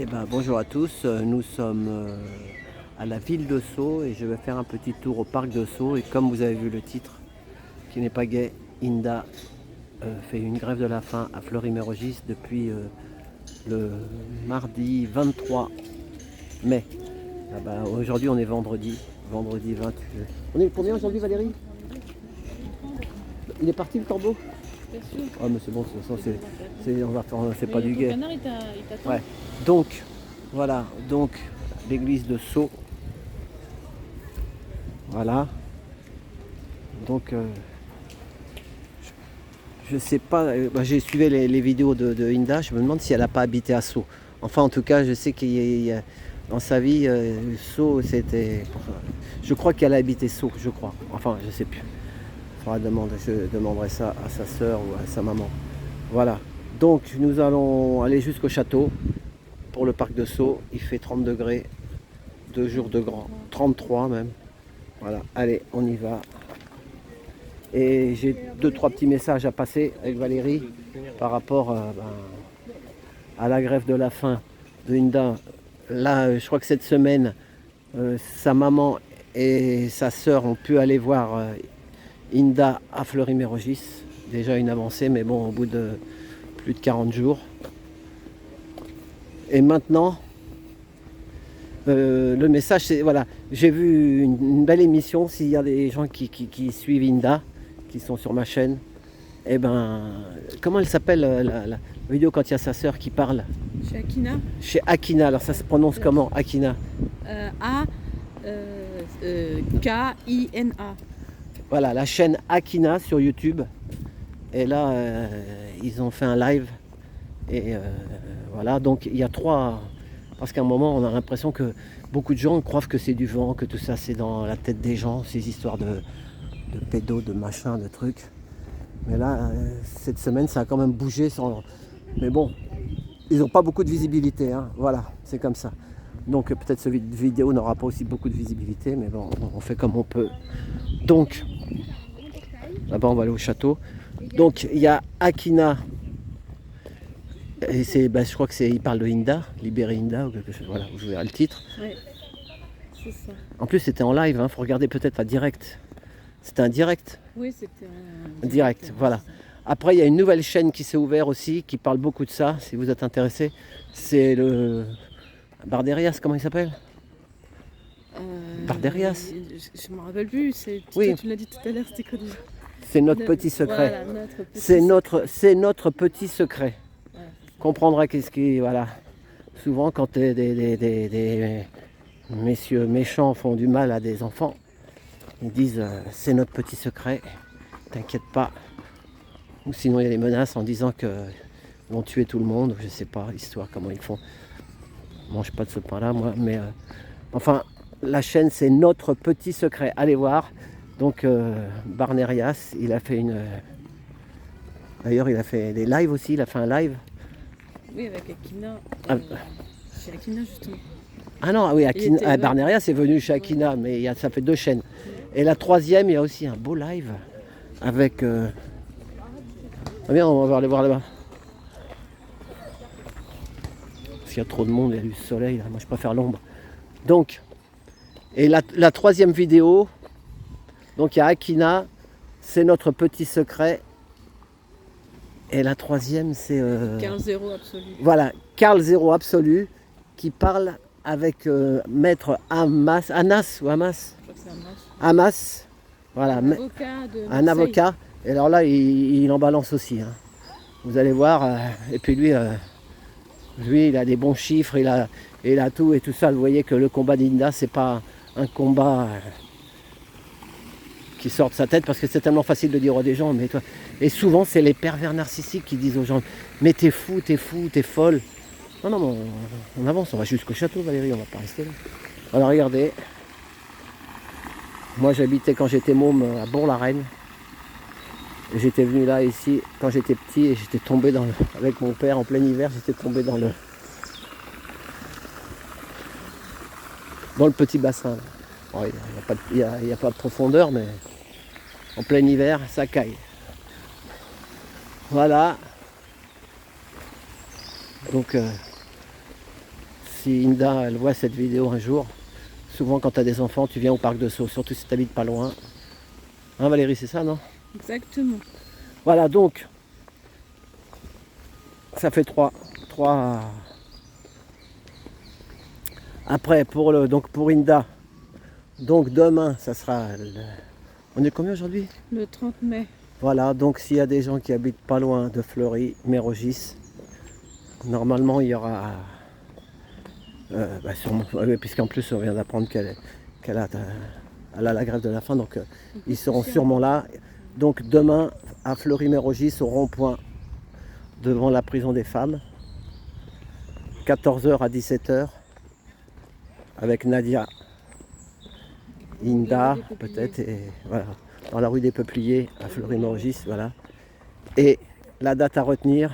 Eh ben, bonjour à tous, nous sommes à la ville de Sceaux et je vais faire un petit tour au parc de Sceaux. Et comme vous avez vu le titre, qui n'est pas gai, Inda fait une grève de la faim à Fleury-Mérogis depuis le mardi 23 mai. Ah ben, aujourd'hui on est vendredi 28. On est combien aujourd'hui Valérie? Il est parti le corbeau? Bien sûr. Ah mais c'est bon, de toute façon c'est pas du Ton gai. canard, il t'attend. Ouais. Donc, voilà, donc l'église de Sceaux. Voilà. Donc, je sais pas, j'ai suivi les vidéos de Inda, je me demande si elle n'a pas habité à Sceaux. Enfin, en tout cas, je sais dans sa vie, Sceaux, c'était. Je crois qu'elle a habité Sceaux, je crois. Enfin, je sais plus. Je demanderai ça à sa sœur ou à sa maman. Voilà. Donc, nous allons aller jusqu'au château pour le parc de Sceaux. Il fait 30 degrés, 2 jours de grand, 33 même. Voilà, allez, on y va. Et j'ai 2-3 petits messages à passer avec Valérie par rapport à la grève de la faim de Inda. Là, je crois que cette semaine, sa maman et sa sœur ont pu aller voir Inda à Fleury-Mérogis. Déjà une avancée, mais bon, au bout de plus de 40 jours. Et maintenant, le message, c'est voilà, j'ai vu une belle émission. S'il y a des gens qui suivent Inda, qui sont sur ma chaîne, et ben, comment elle s'appelle la vidéo quand il y a sa sœur qui parle? Chez Akina. Chez Akina, alors ça se prononce comment Akina? K-I-N-A. Voilà, la chaîne Akina sur YouTube. Et là, ils ont fait un live. Et voilà, donc il y a 3. Parce qu'à un moment, on a l'impression que beaucoup de gens croient que c'est du vent, que tout ça c'est dans la tête des gens, ces histoires de pédos, de machins, de trucs. Mais là, cette semaine, ça a quand même bougé. Mais bon, ils n'ont pas beaucoup de visibilité. Hein. Voilà, c'est comme ça. Donc peut-être cette vidéo n'aura pas aussi beaucoup de visibilité, mais bon, on fait comme on peut. Donc, là-bas, on va aller au château. Donc, il y a Akina. Et je crois que il parle de Inda, libérer Inda ou quelque chose. Voilà, vous verrez le titre. Ouais, c'est ça. En plus, c'était en live. Faut regarder peut-être à direct. C'était un direct. Oui, c'était un direct. Voilà. Après, il y a une nouvelle chaîne qui s'est ouverte aussi, qui parle beaucoup de ça. Si vous êtes intéressé, c'est le Barderias. Comment il s'appelle? Barderias. Je me rappelle plus. Oui. Tu l'as dit tout à l'heure. C'était quoi déjà? C'est notre petit secret. Voilà, c'est notre petit secret. Ouais, comprendra qu'est-ce qui, voilà. Souvent, quand des messieurs méchants font du mal à des enfants, ils disent c'est notre petit secret, t'inquiète pas. Ou sinon il y a des menaces en disant qu'ils vont tuer tout le monde, je sais pas l'histoire, comment ils font. Je mange pas de ce pain là moi, mais enfin la chaîne c'est notre petit secret, allez voir. Donc Barnerias, il a fait d'ailleurs il a fait des lives aussi, il a fait un live. Oui, avec Akina. Chez Akina justement. Ah non, oui, Akina, Barnerias est venu chez Akina, mais ça fait 2 chaînes. Et la 3e, il y a aussi un beau live avec... Ah bien, on va aller voir là-bas. Parce qu'il y a trop de monde, il y a du soleil, là. Moi je préfère l'ombre. Donc, et la 3e vidéo, donc il y a Akina, c'est notre petit secret. Et la 3e, c'est... Karl Zéro absolu. Voilà, Karl Zéro absolu, qui parle avec maître Anas, ou Hamas. Je crois que c'est Hamas, voilà, un avocat. Et alors là, il en balance aussi. Hein. Vous allez voir. Et puis lui, il a des bons chiffres, il a tout et tout ça. Vous voyez que le combat d'Inda, c'est pas un combat qui sort de sa tête parce que c'est tellement facile de dire à des gens. Mais toi, et souvent, c'est les pervers narcissiques qui disent aux gens, mais t'es fou, t'es folle. Non, on avance, on va jusqu'au château, Valérie, on va pas rester là. Alors regardez, moi j'habitais quand j'étais môme à Bourg-la-Reine. J'étais venu là ici quand j'étais petit et j'étais tombé avec mon père en plein hiver, j'étais tombé dans le petit bassin. Bon, il n'y a pas de profondeur, mais en plein hiver, ça caille. Voilà. Donc, il y a 2 si Inda elle voit cette vidéo un jour, souvent quand tu as des enfants, tu viens au parc de Sceaux, surtout si tu habites pas loin. Hein Valérie, c'est ça, non? Exactement. Voilà, donc, ça fait 3. Après, donc pour Inda, donc demain, ça sera... On est combien aujourd'hui? Le 30 mai. Voilà, donc s'il y a des gens qui habitent pas loin de Fleury, Mérogis, normalement il y aura... sûrement, puisqu'en plus on vient d'apprendre qu'elle a la grève de la faim, donc ils seront sûrement là. Donc demain, à Fleury-Mérogis, au rond-point, devant la prison des femmes, 14h à 17h, avec Nadia, Inda, peut-être, et voilà, dans la rue des Peupliers, à Fleury-Mérogis, voilà. Et la date à retenir,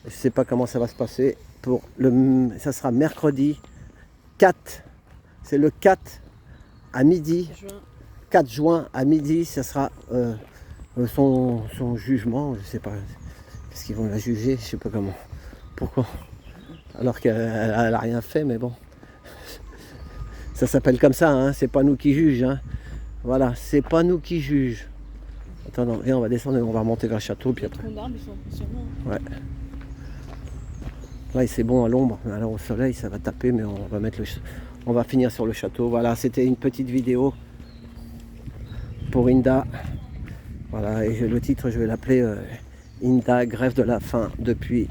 je ne sais pas comment ça va se passer, ça sera mercredi 4, c'est le 4 à midi, 4 juin à midi, ça sera son jugement, je ne sais pas, est-ce qu'ils vont la juger, je ne sais pas comment, pourquoi, alors qu'elle n'a rien fait, mais bon, ça s'appelle comme ça, hein, c'est pas nous qui juge, hein. Voilà, c'est pas nous qui juge. Attends, non, viens, on va descendre et on va remonter vers le château, puis après. Ouais. Là, c'est bon à l'ombre, alors au soleil, ça va taper, mais on va finir sur le château. Voilà, c'était une petite vidéo pour Inda. Voilà, et le titre, je vais l'appeler Inda, grève de la faim depuis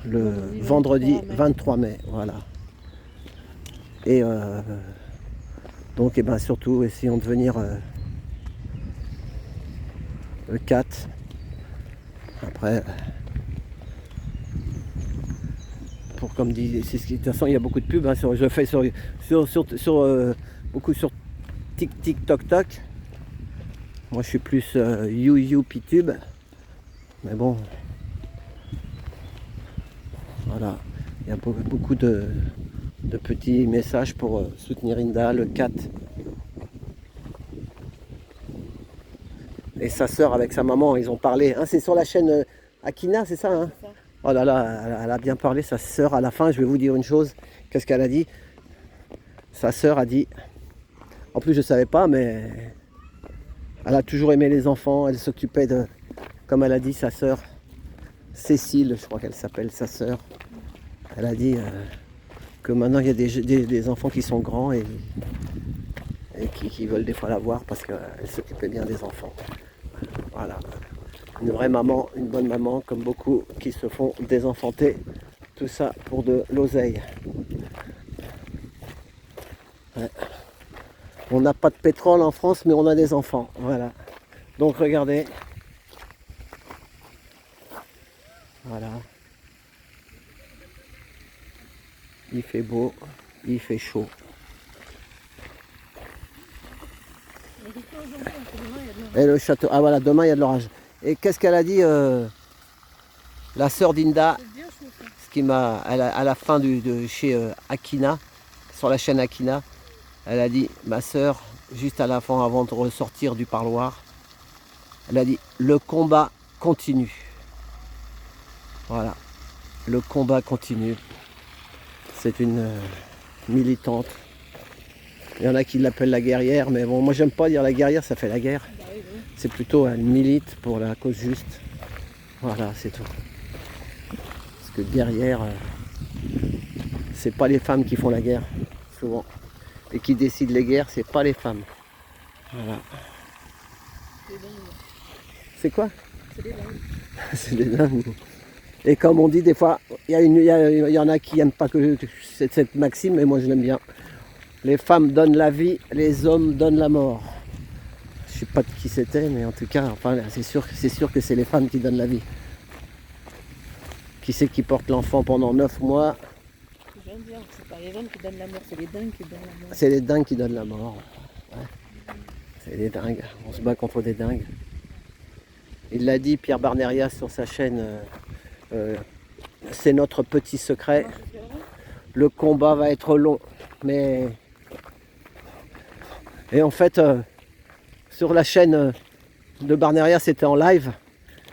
le vendredi 23 mai. Voilà. Et donc, surtout, essayons de venir le 4. Après, pour comme dit, de toute façon, il y a beaucoup de pubs. Hein, je fais beaucoup sur TikTok. Moi, je suis plus YouTube. Mais bon, voilà, il y a beaucoup de petits messages pour soutenir Inda le 4. Et sa sœur avec sa maman, ils ont parlé. Hein, c'est sur la chaîne Akina, c'est ça, hein? C'est ça. Oh là là, elle a bien parlé, sa sœur. À la fin, je vais vous dire une chose. Qu'est-ce qu'elle a dit? Sa sœur a dit... En plus, je ne savais pas, mais... Elle a toujours aimé les enfants. Elle s'occupait de... Comme elle a dit, sa sœur... Cécile, je crois qu'elle s'appelle, sa sœur. Elle a dit... que maintenant il y a des enfants qui sont grands et qui veulent des fois la voir parce qu'elle s'occupait bien des enfants. Voilà. Une vraie maman, une bonne maman, comme beaucoup qui se font désenfanter. Tout ça pour de l'oseille. Ouais. On n'a pas de pétrole en France, mais on a des enfants. Voilà. Donc regardez. Voilà. Il fait beau, il fait chaud. Et le château, ah voilà, demain il y a de l'orage. Et qu'est-ce qu'elle a dit la sœur d'Inda, ce qui m'a, à la fin de chez Akina, sur la chaîne Akina, elle a dit, ma sœur, juste à la fin, avant de ressortir du parloir, elle a dit, le combat continue. Voilà, le combat continue. C'est une militante. Il y en a qui l'appellent la guerrière, mais bon, moi j'aime pas dire la guerrière, ça fait la guerre. C'est plutôt elle milite pour la cause juste. Voilà, c'est tout. Parce que guerrière, c'est pas les femmes qui font la guerre, souvent. Et qui décident les guerres, c'est pas les femmes. Voilà. C'est quoi? C'est des dingues. C'est des dingues. Et comme on dit des fois, il y en a qui n'aiment pas que cette maxime, mais moi je l'aime bien. Les femmes donnent la vie, les hommes donnent la mort. Je ne sais pas de qui c'était, mais en tout cas, enfin, c'est sûr que c'est les femmes qui donnent la vie. Qui c'est qui porte l'enfant pendant 9 mois? J'aime bien, c'est pas les hommes qui donnent la mort, c'est les dingues qui donnent la mort. C'est les dingues qui donnent la mort. Ouais. C'est les dingues, on se bat contre des dingues. Il l'a dit, Pierre Barnérias, sur sa chaîne, c'est notre petit secret. Le combat va être long, mais... Et en fait, sur la chaîne de Barnérias, c'était en live.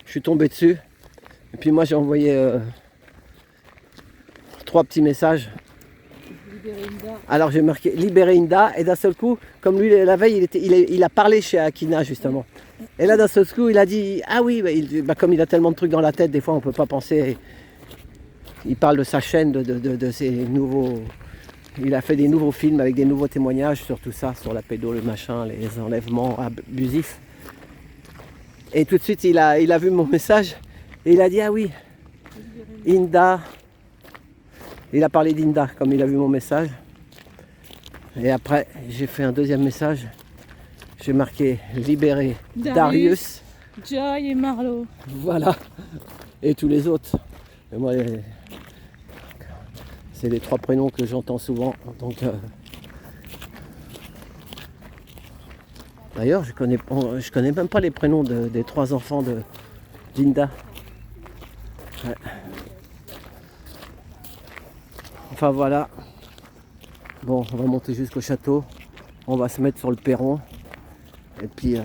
Je suis tombé dessus. Et puis moi, j'ai envoyé 3 petits messages libérer Inda. Alors j'ai marqué libérer Inda et d'un seul coup, comme lui la veille, il a parlé chez Akina justement. Et là d'un seul coup, il a dit ah oui, comme il a tellement de trucs dans la tête, des fois on peut pas penser. Il parle de sa chaîne, de ses nouveaux. Il a fait des nouveaux films avec des nouveaux témoignages sur tout ça, sur la pédo, le machin, les enlèvements abusifs. Et tout de suite, il a vu mon message et il a dit ah oui, Inda. Il a parlé d'Inda comme il a vu mon message. Et après, j'ai fait un deuxième message. J'ai marqué libérer Darius. Joy et Marlo. Voilà. Et tous les autres. Et moi, c'est les 3 prénoms que j'entends souvent. Donc, d'ailleurs, je connais même pas les prénoms des 3 enfants d'Inda. Ouais. Enfin voilà. Bon, on va monter jusqu'au château. On va se mettre sur le perron. Et puis,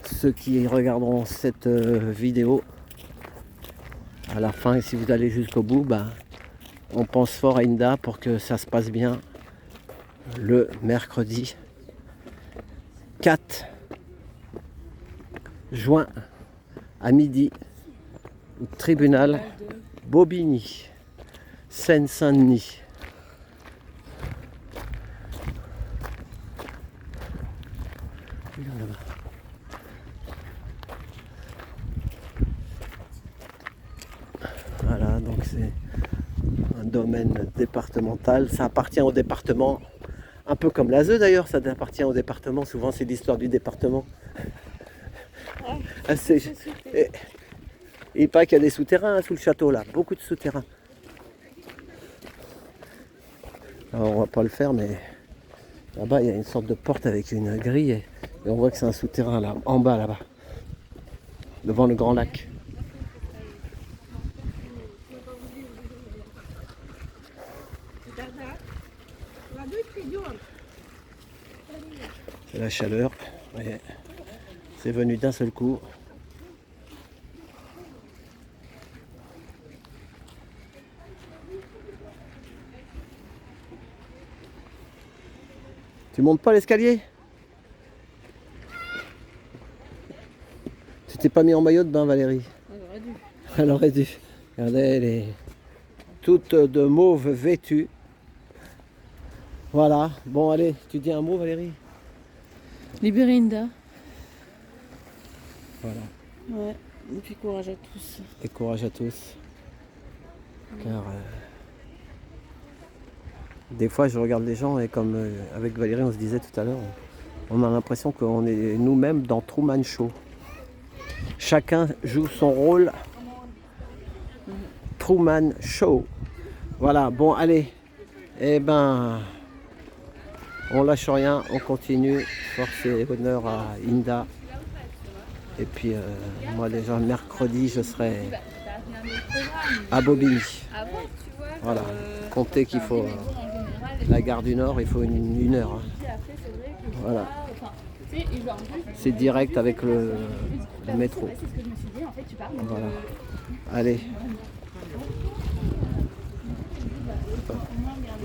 ceux qui regarderont cette vidéo, à la fin, et si vous allez jusqu'au bout, on pense fort à Inda pour que ça se passe bien le mercredi 4 juin à midi au tribunal Bobigny, Seine-Saint-Denis. Voilà, donc c'est un domaine départemental, ça appartient au département, un peu comme l'ASE d'ailleurs, ça appartient au département, souvent c'est l'histoire du département. Ah, il paraît qu'il y a des souterrains sous le château là, beaucoup de souterrains. Alors on va pas le faire, mais là-bas il y a une sorte de porte avec une grille et on voit que c'est un souterrain là, en bas là-bas, devant le grand lac. C'est la chaleur, c'est venu d'un seul coup. Tu montes pas l'escalier? Tu t'es pas mis en maillot de bain, Valérie? Elle aurait dû. Regardez, elle est toute de mauve vêtue. Voilà. Bon, allez, tu dis un mot, Valérie? Libérer Inda. Voilà. Ouais. Et puis courage à tous. Et courage à tous. Car des fois, je regarde les gens et comme avec Valérie, on se disait tout à l'heure, on a l'impression qu'on est nous-mêmes dans Truman Show. Chacun joue son rôle. Truman Show. Voilà, bon, allez. Eh ben, on lâche rien, on continue. Force et honneur à Inda. Et puis, moi, déjà, mercredi, je serai à Bobigny. Voilà, comptez qu'il faut la gare du Nord, il faut une heure. Hein. Voilà. C'est direct avec le métro. Voilà. Allez.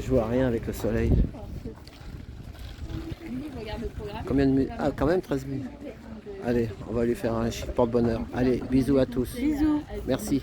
Je vois rien avec le soleil. Combien de minutes? Ah, quand même 13 minutes. Allez, on va lui faire un porte-bonheur. Allez, bisous à tous. Bisous. Merci.